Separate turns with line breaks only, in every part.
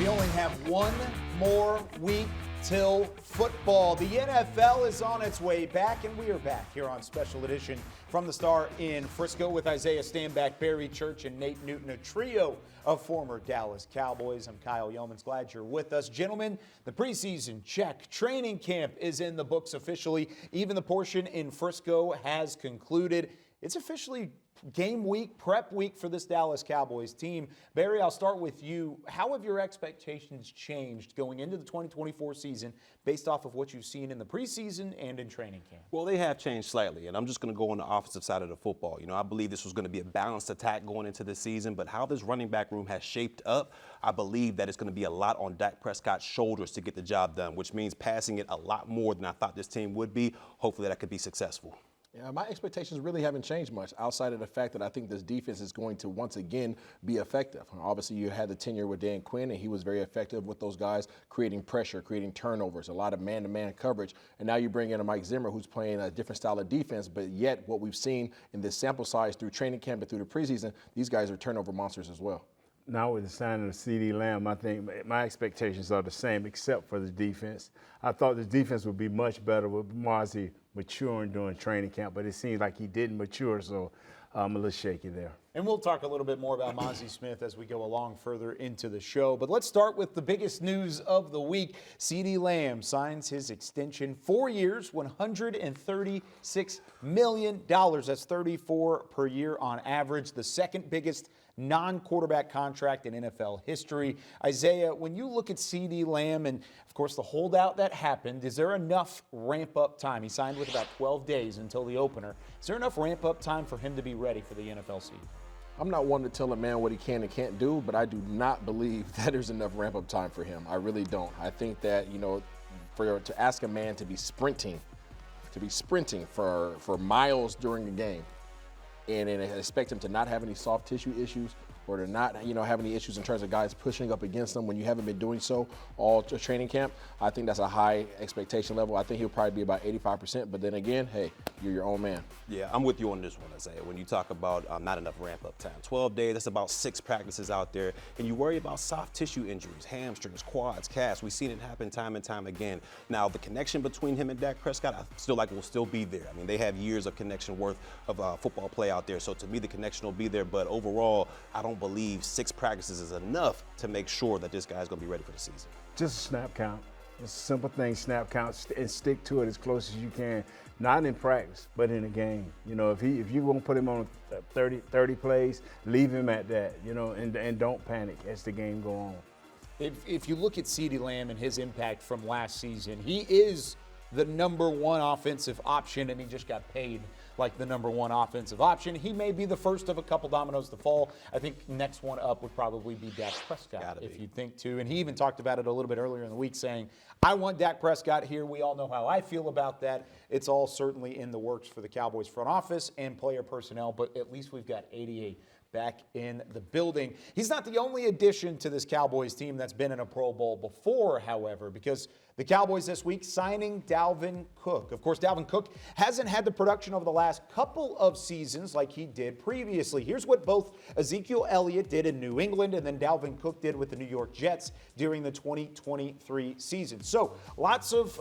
We only have one more week till football. The NFL is on its way back, and we are back here on Special Edition from the Star in Frisco with Isaiah Stanback, Barry Church, and Nate Newton, a trio of former Dallas Cowboys. I'm Kyle Yeomans. Glad you're with us. Gentlemen, the preseason check. Training camp is in the books officially. Even the portion in Frisco has concluded. It's officially game week, prep week for this Dallas Cowboys team. Barry, I'll start with you. How have your expectations changed going into the 2024 season based off of what you've seen in the preseason and in training camp?
Well, they have changed slightly, and I'm just going to go on the offensive side of the football. You know, I believe this was going to be a balanced attack going into the season, but how this running back room has shaped up, I believe that it's going to be a lot on Dak Prescott's shoulders to get the job done, which means passing it a lot more than I thought this team would be. Hopefully that could be successful.
Yeah, my expectations really haven't changed much outside of the fact that I think this defense is going to once again be effective. Obviously, you had the tenure with Dan Quinn, and he was very effective with those guys, creating pressure, creating turnovers, a lot of man-to-man coverage. And now you bring in a Mike Zimmer who's playing a different style of defense, but yet what we've seen in this sample size through training camp and through the preseason, these guys are turnover monsters as well.
Now with the signing of Ceedee Lamb, I think my expectations are the same except for the defense. I thought the defense would be much better with Marzi maturing during training camp, but it seems like he didn't mature, so I'm a little shaky there.
And we'll talk a little bit more about Mazi Smith as we go along further into the show. But let's start with the biggest news of the week. Ceedee Lamb signs his extension, 4 years, $136 million. That's $34 per year on average, the second biggest non-quarterback contract in NFL history. Isaiah, when you look at Ceedee Lamb and, of course, the holdout that happened, is there enough ramp-up time? He signed with about 12 days until the opener. Is there enough ramp-up time for him to be ready for the NFL season?
I'm not one to tell a man what he can and can't do, but I do not believe that there's enough ramp-up time for him. I really don't. I think that, you know, to ask a man to be sprinting for miles during a game, and expect him to not have any soft tissue issues or to not, you know, have any issues in terms of guys pushing up against them when you haven't been doing so all training camp, I think that's a high expectation level. I think he'll probably be about 85%, but then again, hey, you're your own man.
Yeah, I'm with you on this one, Isaiah. When you talk about not enough ramp-up time, 12 days, that's about 6 practices out there, and you worry about soft tissue injuries, hamstrings, quads, calves. We've seen it happen time and time again. Now, the connection between him and Dak Prescott, I feel like will still be there. I mean, they have years of connection worth of football play out there, so to me, the connection will be there, but overall, I don't believe 6 practices is enough to make sure that this guy's going to be ready for the season.
Just a snap count. It's a simple thing, snap count, and stick to it as close as you can. Not in practice, but in a game. You know, if you won't put him on 30 plays, leave him at that, you know, and don't panic as the game go on.
If you look at Ceedee Lamb and his impact from last season, he is the number one offensive option, and he just got paid like the number one offensive option. He may be the first of a couple dominoes to fall. I think next one up would probably be Dak Prescott, if you think too. And he even talked about it a little bit earlier in the week, saying, I want Dak Prescott here. We all know how I feel about that. It's all certainly in the works for the Cowboys front office and player personnel, but at least we've got 88 back in the building. He's not the only addition to this Cowboys team that's been in a Pro Bowl before, however, because the Cowboys this week signing Dalvin Cook. Of course, Dalvin Cook hasn't had the production over the last couple of seasons like he did previously. Here's what both Ezekiel Elliott did in New England and then Dalvin Cook did with the New York Jets during the 2023 season. So lots of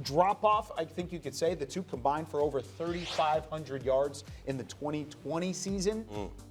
drop-off, I think you could say. The two combined for over 3,500 yards in the 2020 season.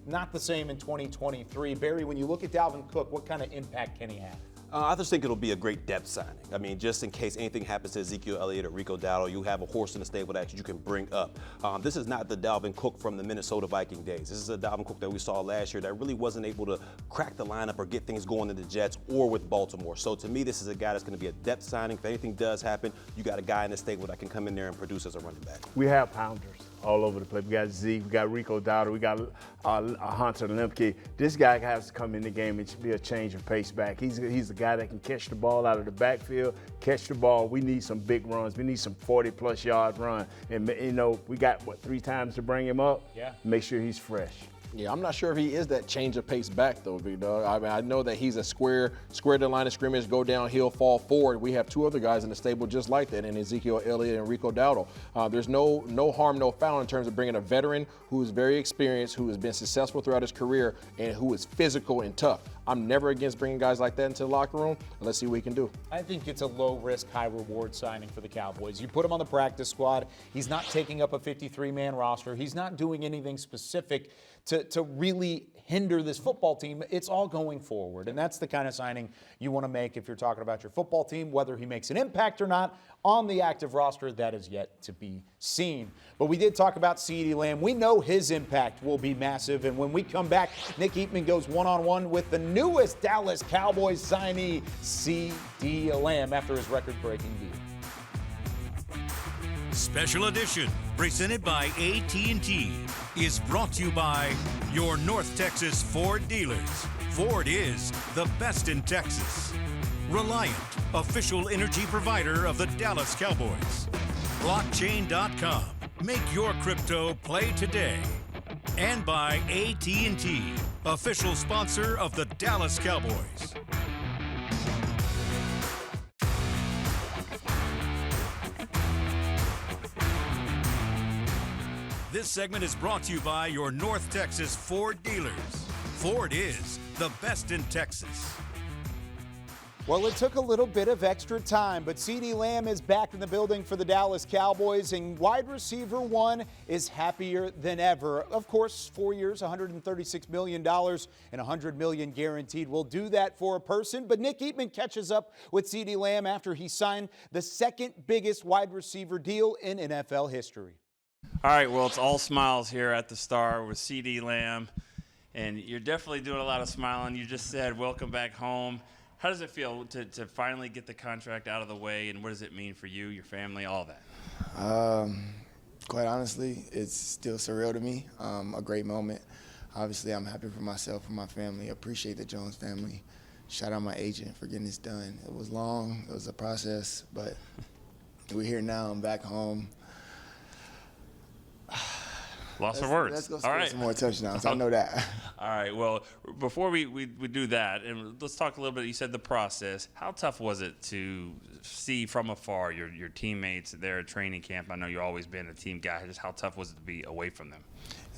Not the same in 2023. Barry, when you look at Dalvin Cook, what kind of impact can he have?
I just think it'll be a great depth signing. I mean, just in case anything happens to Ezekiel Elliott or Rico Dowdle, you have a horse in the stable that you can bring up. This is not the Dalvin Cook from the Minnesota Viking days. This is a Dalvin Cook that we saw last year that really wasn't able to crack the lineup or get things going in the Jets or with Baltimore. So to me, this is a guy that's going to be a depth signing. If anything does happen, you got a guy in the stable that can come in there and produce as a running back.
We have pounders all over the place. We got Zeke, we got Rico Dowdle, we got Hunter Lemke. This guy has to come in the game and be a change of pace back. He's the guy that can catch the ball out of the backfield, catch the ball. We need some big runs. We need some 40-plus yard run. And, you know, we got, 3 times to bring him up?
Yeah.
Make sure he's fresh.
Yeah, I'm not sure if he is that change of pace back, though, big dog. I mean, I know that he's a square the line of scrimmage, go downhill, fall forward. We have 2 other guys in the stable just like that, in Ezekiel Elliott and Rico Dowdle. There's no harm, no foul found in terms of bringing a veteran who is very experienced, who has been successful throughout his career, and who is physical and tough. I'm never against bringing guys like that into the locker room. Let's see what we can do.
I think it's a low-risk, high-reward signing for the Cowboys. You put him on the practice squad. He's not taking up a 53-man roster. He's not doing anything specific to really hinder this football team. It's all going forward, and that's the kind of signing you want to make if you're talking about your football team. Whether he makes an impact or not on the active roster, that is yet to be seen. But we did talk about Ceedee Lamb. We know his impact will be massive, and when we come back, Nick Eatman goes one-on-one with the newest Dallas Cowboys signee, Ceedee Lamb, after his record-breaking deal.
Special edition, presented by AT&T, is brought to you by your North Texas Ford dealers. Ford is the best in Texas. Reliant, official energy provider of the Dallas Cowboys. Blockchain.com. Make your crypto play today. And by AT&T, official sponsor of the Dallas Cowboys. This segment is brought to you by your North Texas Ford dealers. Ford is the best in Texas.
Well, it took a little bit of extra time, but Ceedee Lamb is back in the building for the Dallas Cowboys, and wide receiver one is happier than ever. Of course, 4 years, $136 million, and $100 million guaranteed will do that for a person, but Nick Eatman catches up with Ceedee Lamb after he signed the second biggest wide receiver deal in NFL history.
All right, well, it's all smiles here at the Star with Ceedee Lamb, and you're definitely doing a lot of smiling. You just said, welcome back home. How does it feel to finally get the contract out of the way, and what does it mean for you, your family, all that?
Quite honestly, it's still surreal to me. A great moment. Obviously, I'm happy for myself, for my family. Appreciate the Jones family. Shout out my agent for getting this done. It was long. It was a process, but we're here now. I'm back home.
Lost for words.
Let's go
all
score
right.
some more touchdowns. I know that.
All right, well, before we do that, and let's talk a little bit, you said the process. How tough was it to see from afar your teammates there at training camp? I know you've always been a team guy. Just how tough was it to be away from them?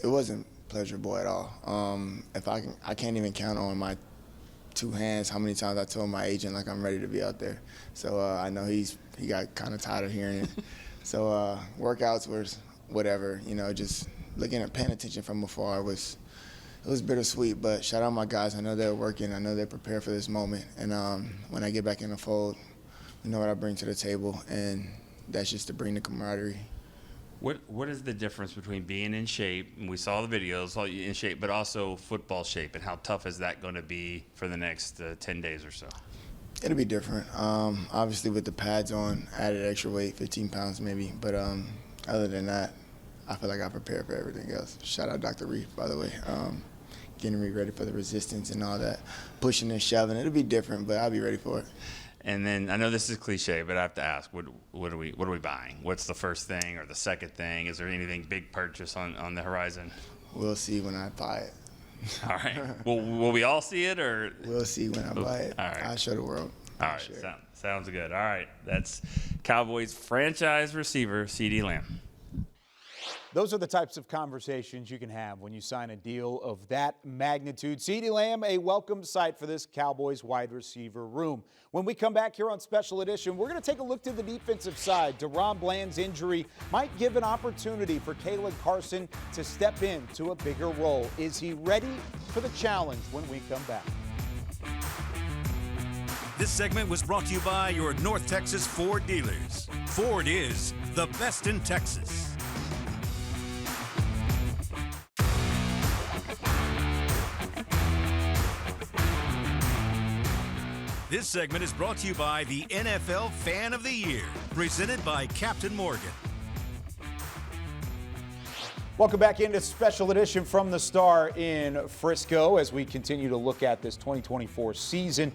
It wasn't pleasurable at all. I can't even count on my two hands how many times I told my agent like I'm ready to be out there. So I know he got kind of tired of hearing it. So workouts was whatever, just paying attention from afar it was bittersweet, but shout out my guys. I know they're working. I know they're prepared for this moment. And when I get back in the fold, you know what I bring to the table, and that's just to bring the camaraderie.
What is the difference between being in shape, and we saw the videos, in shape, but also football shape, and how tough is that going to be for the next 10 days or so?
It'll be different. Obviously with the pads on, added extra weight, 15 pounds maybe, but other than that, I feel like I prepared for everything else. Shout out Dr. Reef, by the way. Getting me ready for the resistance and all that. Pushing and shoving. It'll be different, but I'll be ready for it.
And then I know this is cliche, but I have to ask, what are we buying? What's the first thing or the second thing? Is there anything big purchase on the horizon?
We'll see when I buy it.
All right. Will we all see it, or?
We'll see when I buy it.
All right.
I'll show the world.
All right.
Sure.
Sounds good. All right. That's Cowboys franchise receiver Ceedee Lamb.
Those are the types of conversations you can have when you sign a deal of that magnitude. Ceedee Lamb, a welcome sight for this Cowboys wide receiver room. When we come back here on Special Edition, we're going to take a look to the defensive side. Daron Bland's injury might give an opportunity for Caleb Carson to step into a bigger role. Is he ready for the challenge when we come back?
This segment was brought to you by your North Texas Ford dealers. Ford is the best in Texas. This segment is brought to you by the NFL Fan of the Year, presented by Captain Morgan.
Welcome back into Special Edition from the Star in Frisco as we continue to look at this 2024 season.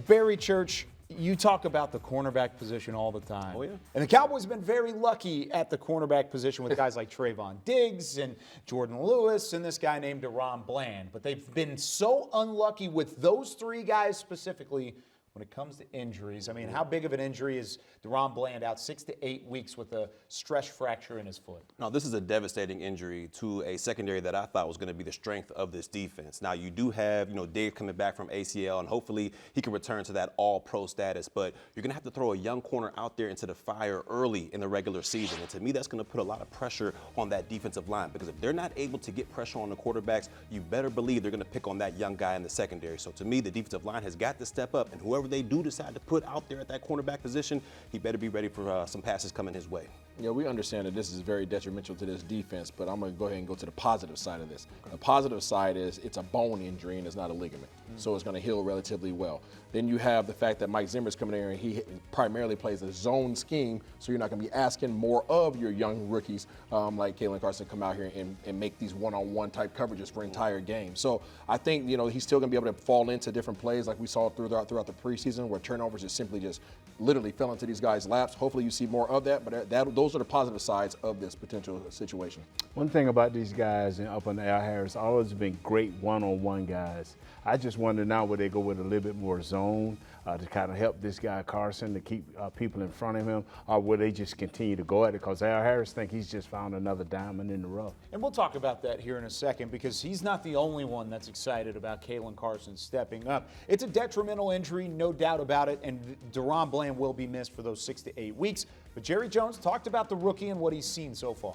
Barry Church, you talk about the cornerback position all the time.
Oh, yeah.
And the Cowboys have been very lucky at the cornerback position with guys like Trayvon Diggs and Jordan Lewis and this guy named Daron Bland. But they've been so unlucky with those three guys specifically when it comes to injuries. I mean, how big of an injury is Daron Bland out 6 to 8 weeks with a stress fracture in his foot?
No, this is a devastating injury to a secondary that I thought was going to be the strength of this defense. Now, you do have, Dave coming back from ACL, and hopefully he can return to that all-pro status, but you're going to have to throw a young corner out there into the fire early in the regular season. And to me, that's going to put a lot of pressure on that defensive line, because if they're not able to get pressure on the quarterbacks, you better believe they're going to pick on that young guy in the secondary. So to me, the defensive line has got to step up, and whoever they do decide to put out there at that cornerback position, he better be ready for some passes coming his way.
Yeah, we understand that this is very detrimental to this defense, but I'm going to go ahead and go to the positive side of this. The positive side is it's a bone injury and it's not a ligament, so it's going to heal relatively well. Then you have the fact that Mike Zimmer's coming in and he primarily plays a zone scheme, so you're not going to be asking more of your young rookies like Kalen Carson come out here and make these one-on-one type coverages for entire games. So I think he's still going to be able to fall into different plays like we saw throughout the preseason, where turnovers just simply just literally fell into these guys' laps. Hopefully you see more of that, but those are the positive sides of this potential situation.
One thing about these guys up on Al Harris, always been great one-on-one guys. I just wonder now would they go with a little bit more zone to kind of help this guy Carson to keep people in front of him, or will they just continue to go at it? Because Al Harris think he's just found another diamond in the rough.
And we'll talk about that here in a second, because he's not the only one that's excited about Kalen Carson stepping up. It's a detrimental injury, no doubt about it, and Daron Bland will be missed for those 6 to 8 weeks. But Jerry Jones talked about the rookie and what he's seen so far.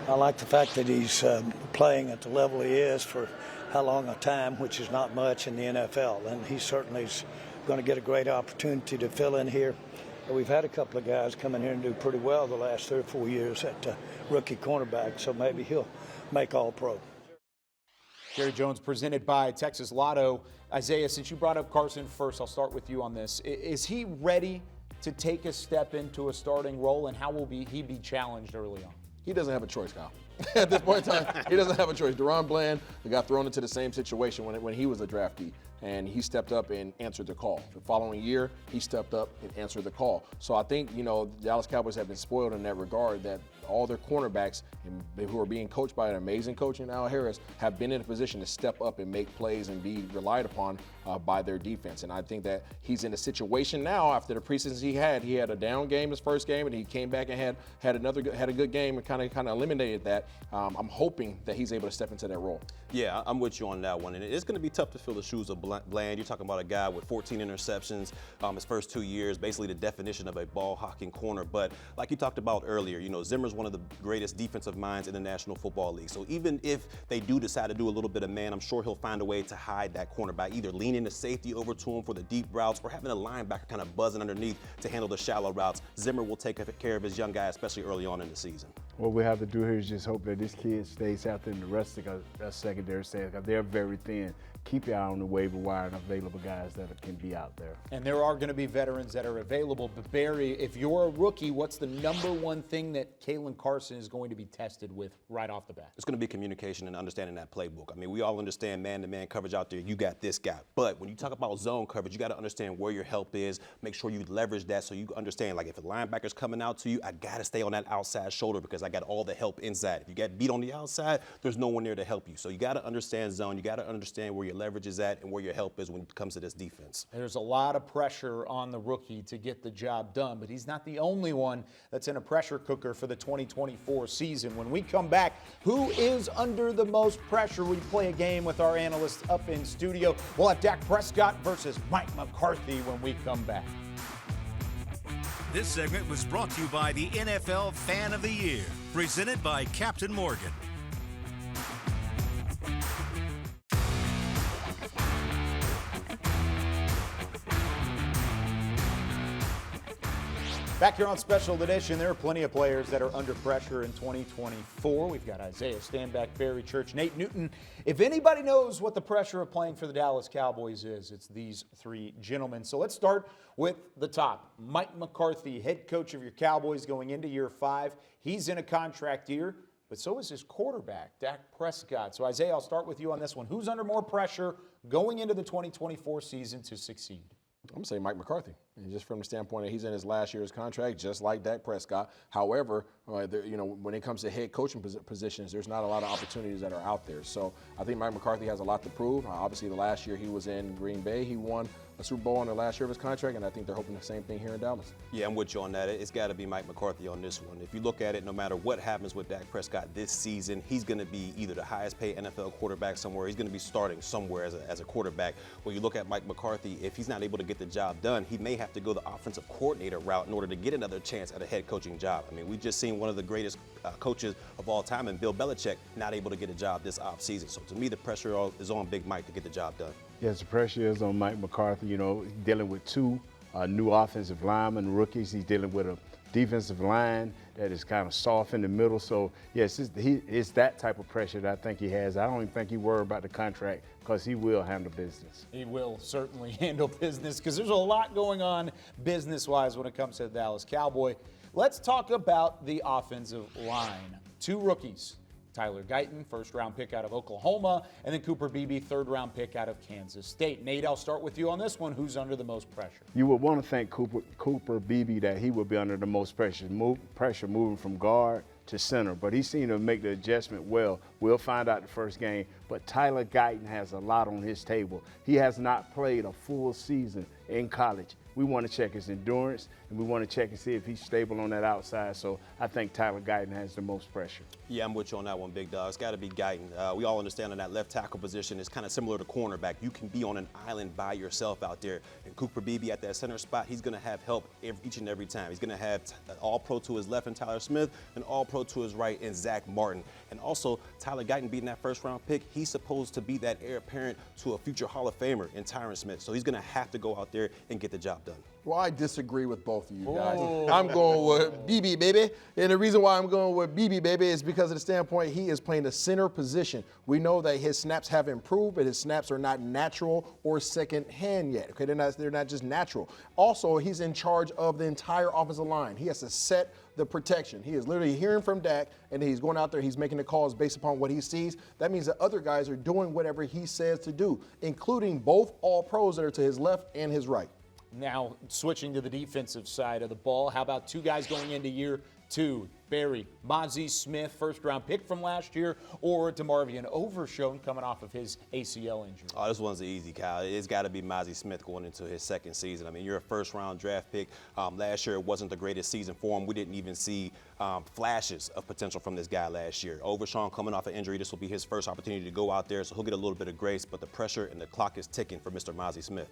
I like the fact that he's playing at the level he is for how long a time, which is not much in the NFL, and he certainly is going to get a great opportunity to fill in here. We've had a couple of guys come in here and do pretty well the last 3 or 4 years at rookie cornerback, so maybe he'll make All-Pro.
Jerry Jones presented by Texas Lotto. Isaiah, since you brought up Carson first, I'll start with you on this. Is he ready to take a step into a starting role, and how will he be challenged early on?
He doesn't have a choice, Kyle. At this point in time, he doesn't have a choice. Daron Bland got thrown into the same situation when he was a draftee, and he stepped up and answered the call. The following year, he stepped up and answered the call. So I think, the Dallas Cowboys have been spoiled in that regard, that all their cornerbacks who are being coached by an amazing coach in Al Harris have been in a position to step up and make plays and be relied upon by their defense. And I think that he's in a situation now after the preseason he had a down game his first game, and he came back and had a good game and kind of eliminated that. I'm hoping that he's able to step into that role.
Yeah, I'm with you on that one. And it's going to be tough to fill the shoes of Bland. You're talking about a guy with 14 interceptions his first 2 years, basically the definition of a ball-hawking corner. But like you talked about earlier, Zimmer's one of the greatest defensive minds in the National Football League. So even if they do decide to do a little bit of man, I'm sure he'll find a way to hide that corner by either leaning the safety over to him for the deep routes or having a linebacker kind of buzzing underneath to handle the shallow routes. Zimmer will take care of his young guy, especially early on in the season.
What we have to do here is just hope that this kid stays out there and the rest of the secondary stays, because they're very thin. Keep your eye on the waiver wire and available guys that can be out there.
And there are going to be veterans that are available. But Barry, if you're a rookie, what's the number one thing that Kalen Carson is going to be tested with right off the bat?
It's going to be communication and understanding that playbook. I mean, we all understand man-to-man coverage out there. You got this guy. But when you talk about zone coverage, you got to understand where your help is. Make sure you leverage that so you understand, like, if a linebacker's coming out to you, I got to stay on that outside shoulder because I got all the help inside. If you get beat on the outside, there's no one there to help you. So you got to understand zone. You got to understand where your leverage is at and where your help is when it comes to this defense.
There's a lot of pressure on the rookie to get the job done, but he's not the only one that's in a pressure cooker for the 2024 season. When we come back, who is under the most pressure? We play a game with our analysts up in studio. We'll have Dak Prescott versus Mike McCarthy when we come back.
This segment was brought to you by the NFL Fan of the Year, presented by Captain Morgan.
Back here on Special Edition, there are plenty of players that are under pressure in 2024. We've got Isaiah Stanback, Barry Church, Nate Newton. If anybody knows what the pressure of playing for the Dallas Cowboys is, it's these three gentlemen. So let's start with the top. Mike McCarthy, head coach of your Cowboys going into year 5. He's in a contract year, but so is his quarterback, Dak Prescott. So Isaiah, I'll start with you on this one. Who's under more pressure going into the 2024 season to succeed?
I'm going to say Mike McCarthy. And just from the standpoint that he's in his last year's contract, just like Dak Prescott. However, when it comes to head coaching positions, there's not a lot of opportunities that are out there. So I think Mike McCarthy has a lot to prove. Obviously, the last year he was in Green Bay, he won a Super Bowl in the last year of his contract, and I think they're hoping the same thing here in Dallas.
Yeah, I'm with you on that. It's got to be Mike McCarthy on this one. If you look at it, no matter what happens with Dak Prescott this season, he's going to be either the highest paid NFL quarterback somewhere, he's going to be starting somewhere as a quarterback. When you look at Mike McCarthy, if he's not able to get the job done, he may have to go the offensive coordinator route in order to get another chance at a head coaching job. I mean, we've just seen one of the greatest coaches of all time, and Bill Belichick, not able to get a job this offseason. So to me, the pressure is on Big Mike to get the job done.
Yes, the pressure is on Mike McCarthy. Dealing with two new offensive linemen, rookies. He's dealing with a defensive line that is kind of soft in the middle. So, yes, it's that type of pressure that I think he has. I don't even think he worried about the contract because he will handle business.
He will certainly handle business because there's a lot going on business-wise when it comes to the Dallas Cowboys. Let's talk about the offensive line. Two rookies. Tyler Guyton, first-round pick out of Oklahoma, and then Cooper Beebe, third-round pick out of Kansas State. Nate, I'll start with you on this one. Who's under the most pressure?
You would want to think Cooper Beebe that he would be under the most pressure moving from guard to center, but he seemed to make the adjustment well. We'll find out the first game, but Tyler Guyton has a lot on his table. He has not played a full season in college. We want to check his endurance, and we want to check and see if he's stable on that outside. So I think Tyler Guyton has the most pressure.
Yeah, I'm with you on that one, Big Dog. It's got to be Guyton. We all understand on that left tackle position, it's kind of similar to cornerback. You can be on an island by yourself out there. And Cooper Beebe at that center spot, he's going to have help each and every time. He's going to have all-pro to his left in Tyler Smith and all-pro to his right in Zach Martin. And also, Tyler Guyton being that first-round pick, he's supposed to be that heir apparent to a future Hall of Famer in Tyron Smith. So he's going to have to go out there and get the job done.
Well, I disagree with both of you guys. I'm going with BB, baby. And the reason why I'm going with BB, baby, is because of the standpoint he is playing the center position. We know that his snaps have improved, but his snaps are not natural or second hand yet. Okay, they're not just natural. Also, he's in charge of the entire offensive line. He has to set the protection. He is literally hearing from Dak, and he's going out there, he's making the calls based upon what he sees. That means that other guys are doing whatever he says to do, including both all-pros that are to his left and his right.
Now, switching to the defensive side of the ball, how about two guys going into year two? Barry, Mozzie Smith, first-round pick from last year, or DeMarvion Overshown coming off of his ACL injury?
Oh, this one's easy, Kyle. It's got to be Mozzie Smith going into his second season. I mean, you're a first-round draft pick. Last year, it wasn't the greatest season for him. We didn't even see flashes of potential from this guy last year. Overshown coming off an injury, this will be his first opportunity to go out there, so he'll get a little bit of grace, but the pressure and the clock is ticking for Mr. Mozzie Smith.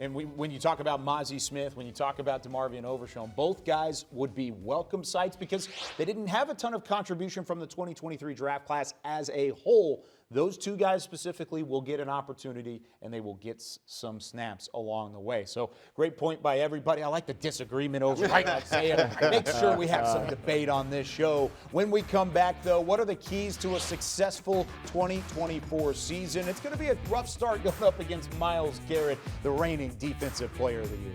And when you talk about Mozzie Smith, when you talk about DeMarvion Overshown, both guys would be welcome sights because they didn't have a ton of contribution from the 2023 draft class as a whole. Those two guys specifically will get an opportunity, and they will get some snaps along the way. So great point by everybody. I like the disagreement over right, Isaiah. Make sure we have some debate on this show. When we come back, though, what are the keys to a successful 2024 season? It's going to be a rough start going up against Myles Garrett, the reigning Defensive Player of the Year.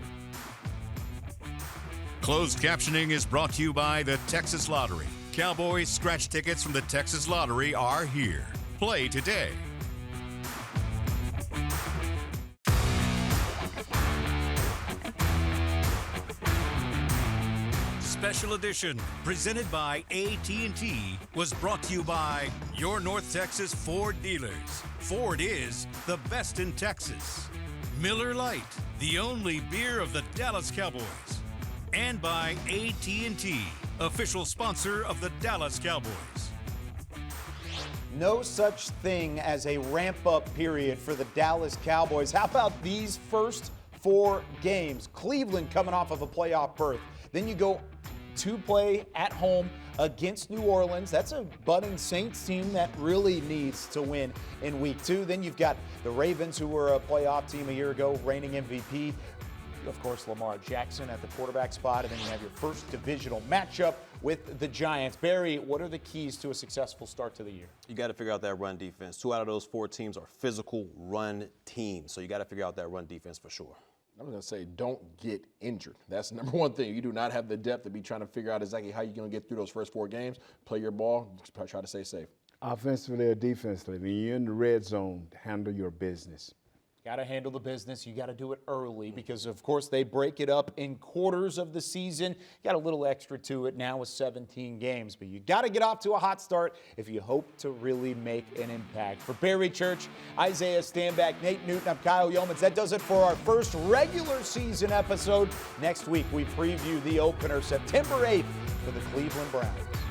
Closed captioning is brought to you by the Texas Lottery. Cowboys scratch tickets from the Texas Lottery are here. Play today. Special edition presented by AT&T was brought to you by your North Texas Ford dealers. Ford is the best in Texas. Miller Lite, the only beer of the Dallas Cowboys. And by AT&T, official sponsor of the Dallas Cowboys.
No such thing as a ramp-up period for the Dallas Cowboys. How about these first four games? Cleveland coming off of a playoff berth. Then you go to play at home against New Orleans. That's a budding Saints team that really needs to win in week two. Then you've got the Ravens, who were a playoff team a year ago, reigning MVP. Of course, Lamar Jackson at the quarterback spot, and then you have your first divisional matchup with the Giants. Barry, what are the keys to a successful start to the year?
You got to figure out that run defense. 2 out of those 4 teams are physical run teams, so you got to figure out that run defense for sure.
I'm going to say don't get injured. That's the number one thing. You do not have the depth to be trying to figure out exactly how you're going to get through those first 4 games. Play your ball, try to stay safe.
Offensively or defensively, when you're in the red zone, handle your business.
Got to handle the business. You got to do it early because, of course, they break it up in quarters of the season. Got a little extra to it now with 17 games, but you got to get off to a hot start if you hope to really make an impact. For Berry Church, Isaiah Stanback, Nate Newton, I'm Kyle Yeomans. That does it for our first regular season episode. Next week, we preview the opener September 8th for the Cleveland Browns.